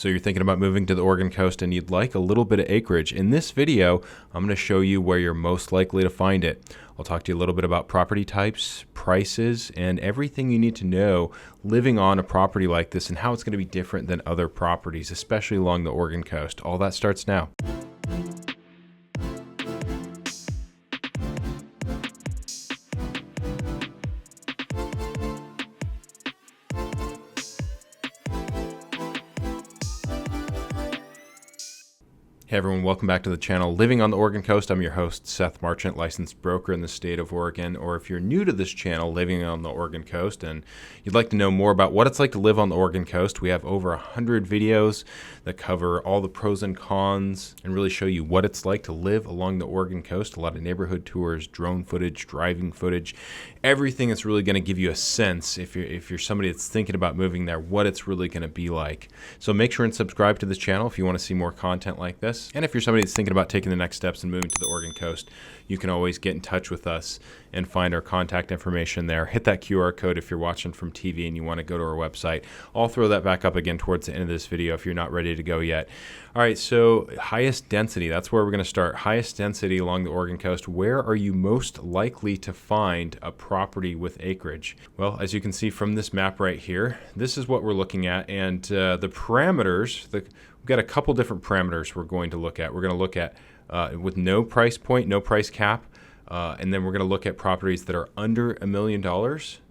So you're thinking about moving to the Oregon coast and you'd like a little bit of acreage. In this video, I'm going to show you where you're most likely to find it. I'll talk to you a little bit about property types, prices, and everything you need to know living on a property like this and how it's going to be different than other properties, especially along the Oregon coast. All that starts now. Hey everyone, welcome back to the channel Living on the Oregon Coast. I'm your host, Seth Marchant, licensed broker in the state of Oregon. Or if you're new to this channel, Living on the Oregon Coast, and you'd like to know more about what it's like to live on the Oregon Coast, we have over 100 videos that cover all the pros and cons and really show you what it's like to live along the Oregon Coast. A lot of neighborhood tours, drone footage, driving footage, everything that's really going to give you a sense, if you're somebody that's thinking about moving there, what it's really going to be like. So make sure and subscribe to this channel if you want to see more content like this. And if you're somebody that's thinking about taking the next steps and moving to the Oregon coast, you can always get in touch with us and find our contact information there. Hit that QR code if you're watching from TV and you want to go to our website. I'll throw that back up again towards the end of this video if you're not ready to go yet. All right, so highest density, that's where we're going to start. Highest density along the Oregon coast. Where are you most likely to find a property with acreage? Well, as you can see from this map right here, this is what we're looking at. And the parameters, we've got a couple different parameters we're going to look at. We're going to look at with no price point, no price cap, and then we're going to look at properties that are under $1 million.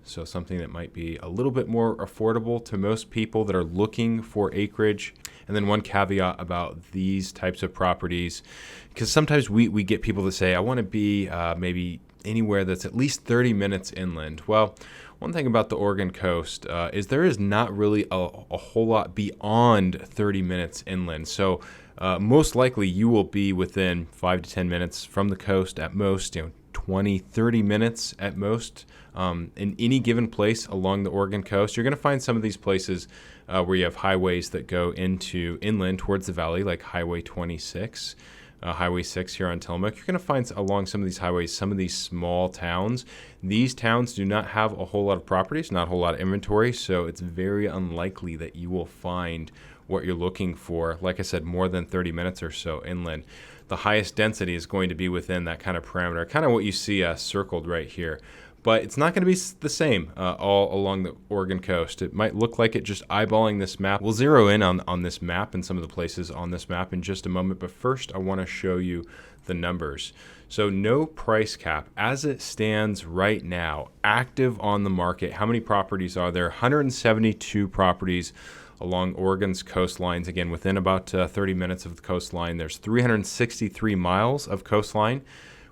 So something that might be a little bit more affordable to most people that are looking for acreage. And then one caveat about these types of properties, because sometimes we get people that say, I want to be maybe anywhere that's at least 30 minutes inland. Well, one thing about the Oregon coast is there is not really a whole lot beyond 30 minutes inland. So most likely you will be within 5 to 10 minutes from the coast at most, 20, 30 minutes at most in any given place along the Oregon coast. You're going to find some of these places where you have highways that go into inland towards the valley, like Highway 26. Highway 6 here on Tillamook. You're going to find along some of these highways, some of these small towns. These towns do not have a whole lot of properties, not a whole lot of inventory, so it's very unlikely that you will find what you're looking for, like I said, more than 30 minutes or so inland. The highest density is going to be within that kind of parameter, kind of what you see circled right here. But it's not going to be the same all along the Oregon coast. It might look like it just eyeballing this map. We'll zero in on this map and some of the places on this map in just a moment. But first, I want to show you the numbers. So no price cap as it stands right now, active on the market. How many properties are there? 172 properties along Oregon's coastlines. Again, within about 30 minutes of the coastline, there's 363 miles of coastline.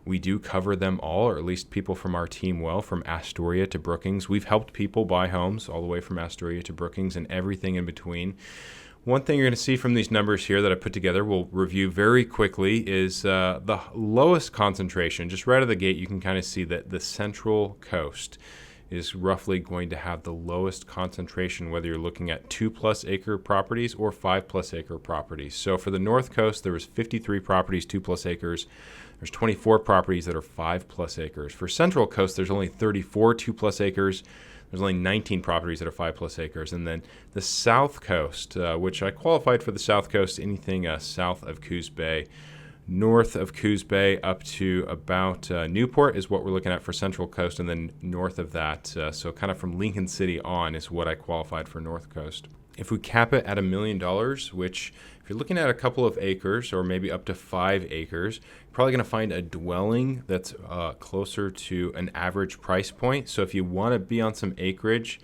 We do cover them all, or at least people from our team will, from Astoria to Brookings. We've helped people buy homes all the way from Astoria to Brookings and everything in between. One thing you're going to see from these numbers here that I put together, we'll review very quickly, is the lowest concentration. Just right out of the gate, you can kind of see that the Central Coast is roughly going to have the lowest concentration, whether you're looking at 2+ acre properties or 5+ acre properties. So for the North Coast, there was 53 properties, 2+ acres. There's 24 properties that are 5+ acres. For Central Coast, there's only 34 2+ acres. There's only 19 properties that are 5+ acres. And then the South Coast, which I qualified for the South Coast, anything south of Coos Bay. North of Coos Bay up to about Newport is what we're looking at for Central Coast, and then north of that, so kind of from Lincoln City on is what I qualified for North Coast. If we cap it at $1 million, which if you're looking at a couple of acres or maybe up to 5 acres, you're probably going to find a dwelling that's closer to an average price point. So if you want to be on some acreage,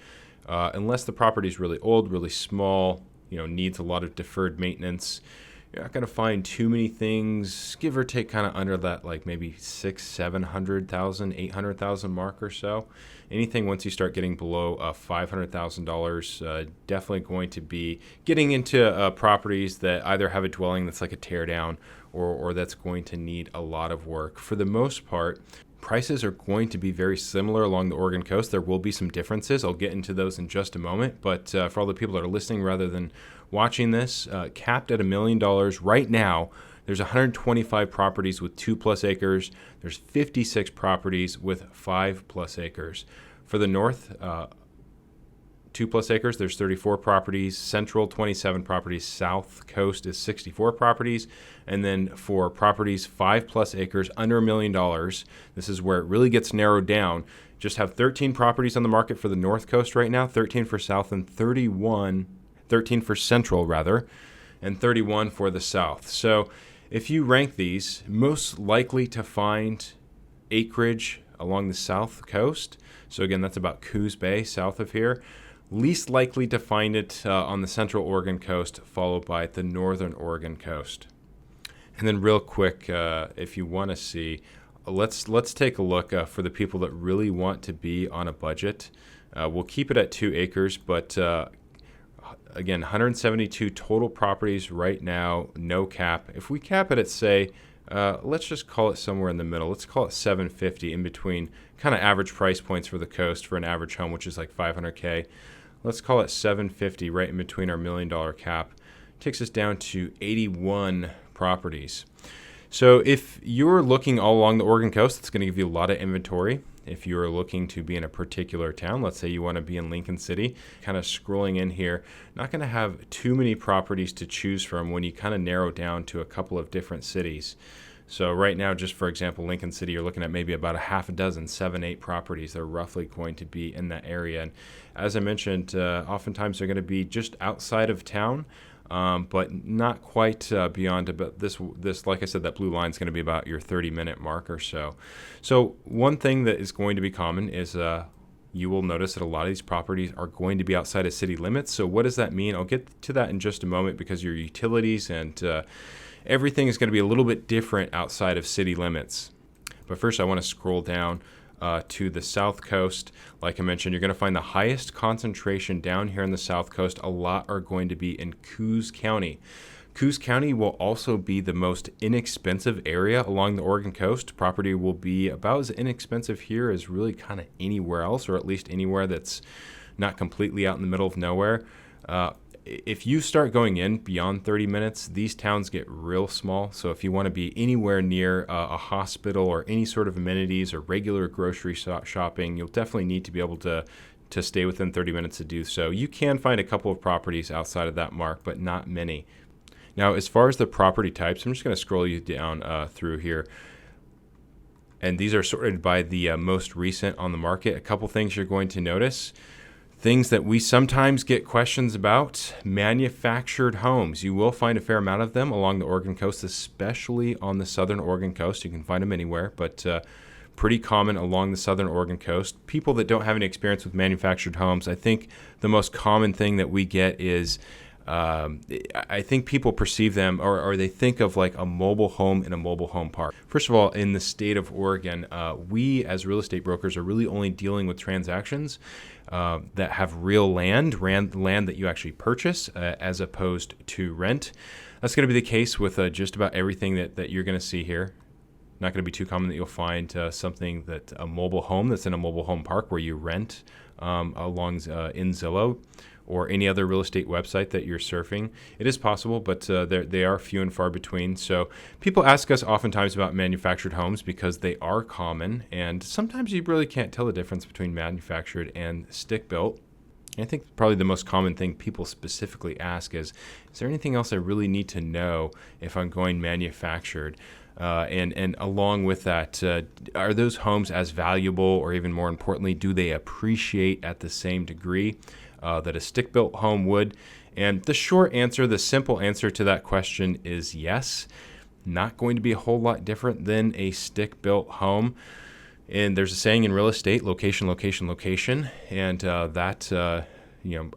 unless the property is really old, really small, needs a lot of deferred maintenance, you're not going to find too many things, give or take, kind of under that, like maybe $600,000, $700,000, $800,000 mark or so. Anything once you start getting below $500,000, definitely going to be getting into properties that either have a dwelling that's like a tear down or that's going to need a lot of work. For the most part, prices are going to be very similar along the Oregon coast. There will be some differences. I'll get into those in just a moment. But for all the people that are listening rather than watching this, capped at $1 million right now, there's 125 properties with 2+ acres. There's 56 properties with 5+ acres. For the North 2+ acres, there's 34 properties. Central, 27 properties. South Coast is 64 properties. And then for properties 5+ acres, under $1 million, this is where it really gets narrowed down. Just have 13 properties on the market for the North Coast right now, 13 for South, and 13 for Central, rather, and 31 for the South. So if you rank these, most likely to find acreage along the South Coast. So again, that's about Coos Bay, south of here. Least likely to find it on the Central Oregon coast, followed by the Northern Oregon coast. And then real quick, if you want to see, let's take a look for the people that really want to be on a budget. We'll keep it at 2 acres, but again, 172 total properties right now, no cap. If we cap it at, say, let's just call it somewhere in the middle. Let's call it 750, in between kind of average price points for the coast for an average home, which is like $500K. Let's call it 750, right in between our $1 million cap. Takes us down to 81 properties. So if you're looking all along the Oregon coast, it's going to give you a lot of inventory. If you're looking to be in a particular town, let's say you want to be in Lincoln City, kind of scrolling in here, not going to have too many properties to choose from when you kind of narrow down to a couple of different cities. So right now, just for example, Lincoln City, you're looking at maybe about a half a dozen, 7, 8 properties that are roughly going to be in that area. And as I mentioned, oftentimes they're going to be just outside of town, but not quite beyond. About this, like I said, that blue line is going to be about your 30-minute mark or so. So one thing that is going to be common is you will notice that a lot of these properties are going to be outside of city limits. So what does that mean? I'll get to that in just a moment, because your utilities and everything is going to be a little bit different outside of city limits. But first, I want to scroll down to the South Coast. Like I mentioned, you're going to find the highest concentration down here on the South Coast. A lot are going to be in Coos County. Coos County will also be the most inexpensive area along the Oregon coast. Property will be about as inexpensive here as really kind of anywhere else, or at least anywhere that's not completely out in the middle of nowhere. If you start going in beyond 30 minutes, these towns get real small. So if you want to be anywhere near a hospital or any sort of amenities or regular grocery shopping, you'll definitely need to be able to stay within 30 minutes to do so. You can find a couple of properties outside of that mark, but not many. Now, as far as the property types, I'm just going to scroll you down through here. And these are sorted by the most recent on the market. A couple things you're going to notice. Things that we sometimes get questions about: manufactured homes. You will find a fair amount of them along the Oregon coast, especially on the southern Oregon coast. You can find them anywhere, but pretty common along the southern Oregon coast. People that don't have any experience with manufactured homes, I think the most common thing that we get is I think people perceive them or they think of like a mobile home in a mobile home park. First of all, in the state of Oregon, we as real estate brokers are really only dealing with transactions that have real land that you actually purchase as opposed to rent. That's going to be the case with just about everything that you're going to see here. Not going to be too common that you'll find something that a mobile home that's in a mobile home park where you rent along in Zillow or any other real estate website that you're surfing. It is possible, but they are few and far between. So people ask us oftentimes about manufactured homes because they are common, and sometimes you really can't tell the difference between manufactured and stick-built. I think probably the most common thing people specifically ask is there anything else I really need to know if I'm going manufactured? And along with that, are those homes as valuable, or even more importantly, do they appreciate at the same degree that a stick-built home would? And the short answer, the simple answer to that question is yes. Not going to be a whole lot different than a stick-built home. And there's a saying in real estate: location, location, location, and that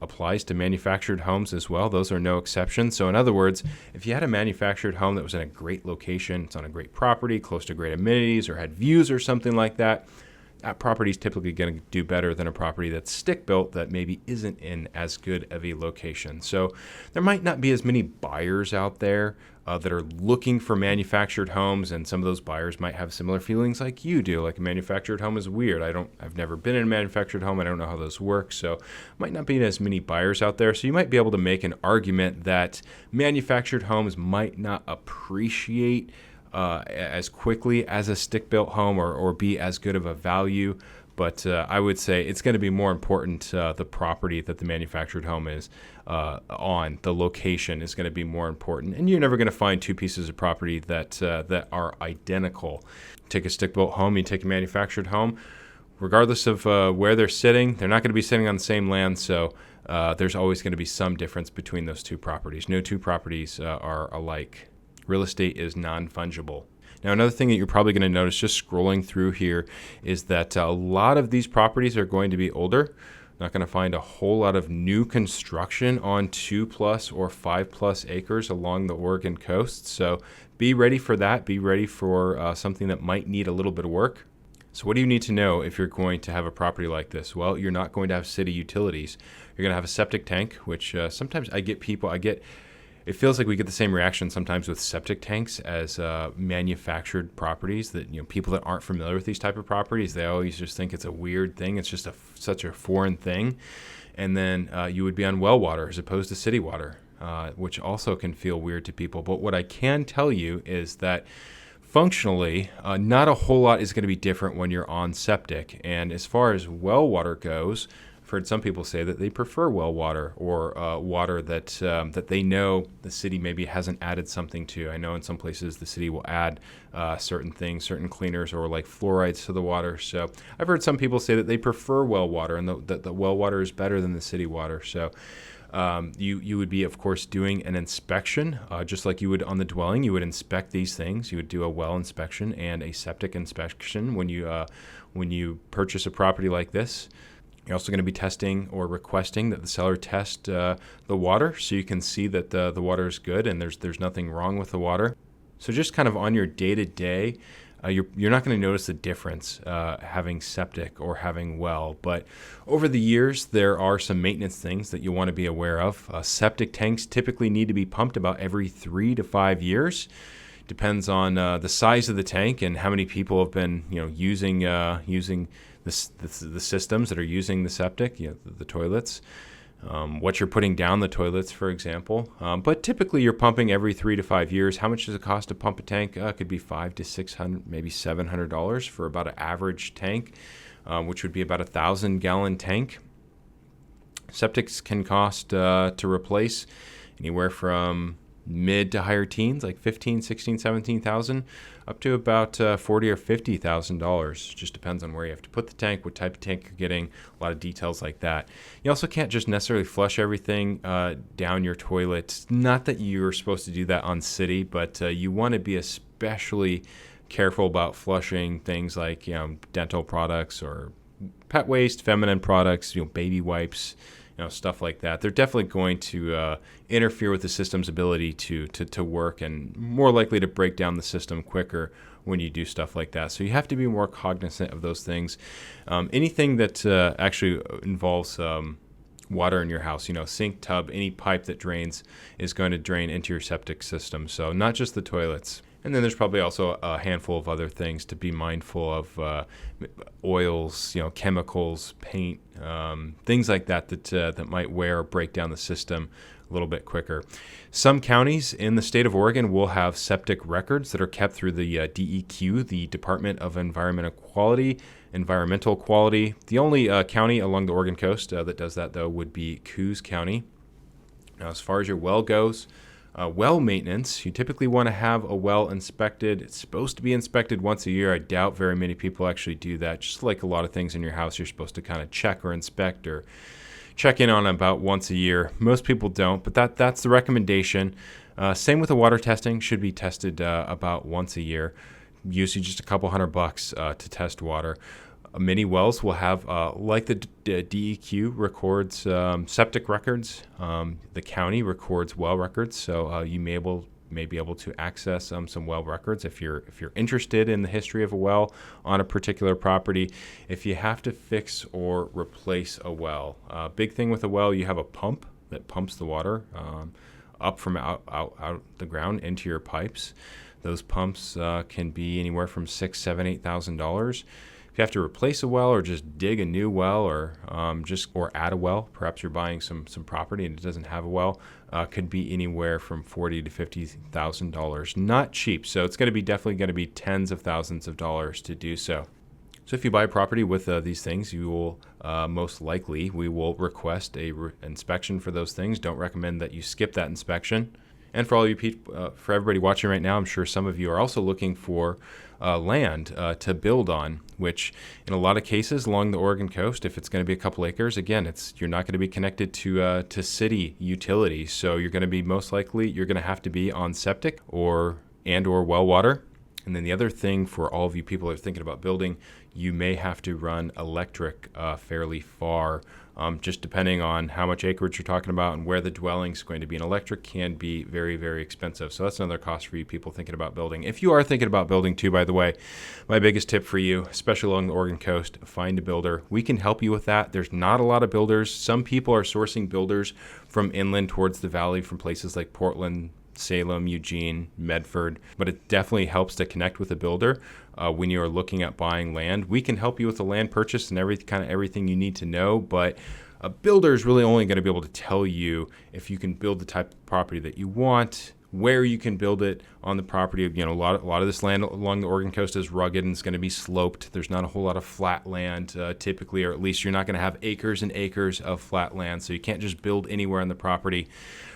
applies to manufactured homes as well. Those are no exception. So in other words, if you had a manufactured home that was in a great location, it's on a great property, close to great amenities, or had views or something like that, that property is typically going to do better than a property that's stick-built that maybe isn't in as good of a location. So there might not be as many buyers out there that are looking for manufactured homes, and some of those buyers might have similar feelings like you do, like a manufactured home is weird. I've never been in a manufactured home. I don't know how those work. So might not be as many buyers out there. So you might be able to make an argument that manufactured homes might not appreciate as quickly as a stick-built home or be as good of a value. But I would say it's going to be more important the property that the manufactured home is on. The location is going to be more important. And you're never going to find two pieces of property that are identical. Take a stick-built home, you take a manufactured home. Regardless of where they're sitting, they're not going to be sitting on the same land. So there's always going to be some difference between those two properties. No two properties are alike. Real estate is non-fungible. Now, another thing that you're probably going to notice just scrolling through here is that a lot of these properties are going to be older. Not going to find a whole lot of new construction on 2+ or 5+ acres along the Oregon coast. So be ready for that. Be ready for something that might need a little bit of work. So what do you need to know if you're going to have a property like this? Well, you're not going to have city utilities. You're going to have a septic tank, which sometimes it feels like we get the same reaction sometimes with septic tanks as manufactured properties that, people that aren't familiar with these type of properties, they always just think it's a weird thing. It's just such a foreign thing. And then you would be on well water as opposed to city water, which also can feel weird to people. But what I can tell you is that functionally, not a whole lot is going to be different when you're on septic. And as far as well water goes, I've heard some people say that they prefer well water or water that they know the city maybe hasn't added something to. I know in some places the city will add certain things, certain cleaners or like fluorides to the water. So I've heard some people say that they prefer well water and that the well water is better than the city water. So you would be, of course, doing an inspection, just like you would on the dwelling. You would inspect these things. You would do a well inspection and a septic inspection when you purchase a property like this. You're also going to be testing or requesting that the seller test the water so you can see that the water is good and there's nothing wrong with the water. So just kind of on your day-to-day, you're not going to notice the difference having septic or having well. But over the years, there are some maintenance things that you want to be aware of. Septic tanks typically need to be pumped about every 3 to 5 years. Depends on the size of the tank and how many people have been using the systems that are using the septic, the toilets. What you're putting down the toilets, for example. But typically you're pumping every 3 to 5 years. How much does it cost to pump a tank? It could be $500 to $600, maybe $700 for about an average tank, which would be about 1,000-gallon tank. Septics can cost to replace anywhere from mid to higher teens, like 15, 16, 17,000, up to about $40,000 or $50,000. Just depends on where you have to put the tank, what type of tank you're getting, a lot of details like that. You also can't just necessarily flush everything down your toilet. Not that you're supposed to do that on city, but you want to be especially careful about flushing things like dental products or pet waste, feminine products, baby wipes, stuff like that. They're definitely going to interfere with the system's ability to work and more likely to break down the system quicker when you do stuff like that. So you have to be more cognizant of those things. Anything that actually involves water in your house, sink, tub, any pipe that drains is going to drain into your septic system. So not just the toilets. And then there's probably also a handful of other things to be mindful of, oils, chemicals, paint, things like that might wear or break down the system a little bit quicker. Some counties in the state of Oregon will have septic records that are kept through the DEQ, the Department of Environmental Quality. The only county along the Oregon coast that does that, though, would be Coos County. Now, as far as your well goes, well maintenance, you typically want to have a well inspected. It's supposed to be inspected once a year. I doubt very many people actually do that. Just like a lot of things in your house, you're supposed to kind of check or inspect or check in on about once a year. Most people don't, but that's the recommendation. Same with the water testing, should be tested about once a year. Usually just a couple $100 to test water. Many wells will have, like the DEQ records septic records. The county records well records, so you may be able to access some well records if you're interested in the history of a well on a particular property. If you have to fix or replace a well, big thing with a well, you have a pump that pumps the water up from out the ground into your pipes. Those pumps can be anywhere from $6,000, $7,000, $8,000. If you have to replace a well or just dig a new well or add a well, perhaps you're buying some property and it doesn't have a well, could be anywhere from $40,000 to $50,000. Not cheap, so it's definitely going to be tens of thousands of dollars to do so. So if you buy a property with these things, you will most likely, we will request a inspection for those things. Don't recommend that you skip that inspection. And for all you people, for everybody watching right now, I'm sure some of you are also looking for land to build on, which in a lot of cases along the Oregon coast, if it's going to be a couple acres, again, you're not going to be connected to city utilities. So you're going to be most likely, you're going to have to be on septic or well water. And then the other thing for all of you people that are thinking about building, you may have to run electric fairly far, just depending on how much acreage you're talking about and where the dwelling's going to be. And electric can be very, very expensive. So that's another cost for you people thinking about building. If you are thinking about building too, by the way, my biggest tip for you, especially along the Oregon coast, find a builder. We can help you with that. There's not a lot of builders. Some people are sourcing builders from inland towards the valley from places like Portland, Salem, Eugene, Medford, but it definitely helps to connect with a builder when you are looking at buying land. We can help you with the land purchase and everything you need to know, but a builder is really only going to be able to tell you if you can build the type of property that you want, where you can build it on the property. A lot of this land along the Oregon coast is rugged and it's going to be sloped. There's not a whole lot of flat land typically, or at least you're not going to have acres and acres of flat land, so you can't just build anywhere on the property.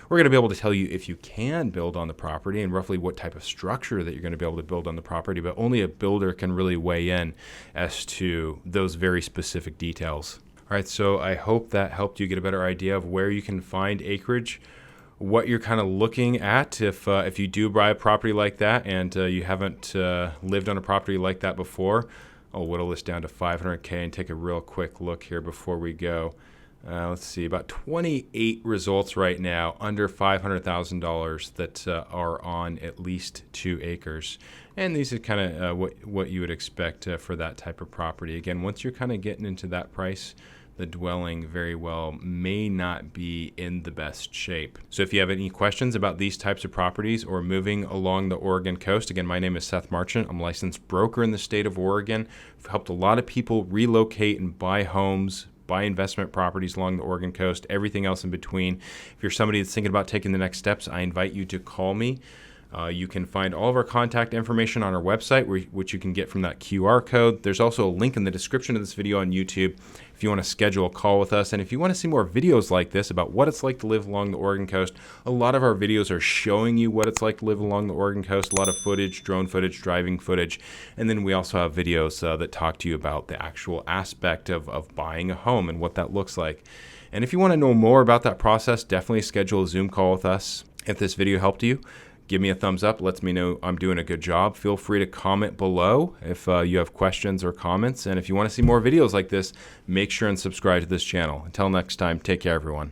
We're going to be able to tell you if you can build on the property and roughly what type of structure that you're going to be able to build on the property, but only a builder can really weigh in as to those very specific details. All right, so I hope that helped you get a better idea of where you can find acreage, what you're kind of looking at if you do buy a property like that and you haven't lived on a property like that before. I'll whittle this down to 500K and take a real quick look here before we go. Let's see, about 28 results right now under $500,000 that are on at least 2 acres. And these are kind of what you would expect for that type of property. Again, once you're kind of getting into that price, the dwelling very well may not be in the best shape. So if you have any questions about these types of properties or moving along the Oregon coast, again, my name is Seth Marchant. I'm a licensed broker in the state of Oregon. I've helped a lot of people relocate and buy homes, buy investment properties along the Oregon coast, everything else in between. If you're somebody that's thinking about taking the next steps, I invite you to call me. You can find all of our contact information on our website, which you can get from that QR code. There's also a link in the description of this video on YouTube if you want to schedule a call with us. And if you want to see more videos like this about what it's like to live along the Oregon coast, a lot of our videos are showing you what it's like to live along the Oregon coast, a lot of footage, drone footage, driving footage. And then we also have videos that talk to you about the actual aspect of buying a home and what that looks like. And if you want to know more about that process, definitely schedule a Zoom call with us. If this video helped you, give me a thumbs up. Lets me know I'm doing a good job. Feel free to comment below if you have questions or comments. And if you want to see more videos like this, make sure and subscribe to this channel. Until next time, take care, everyone.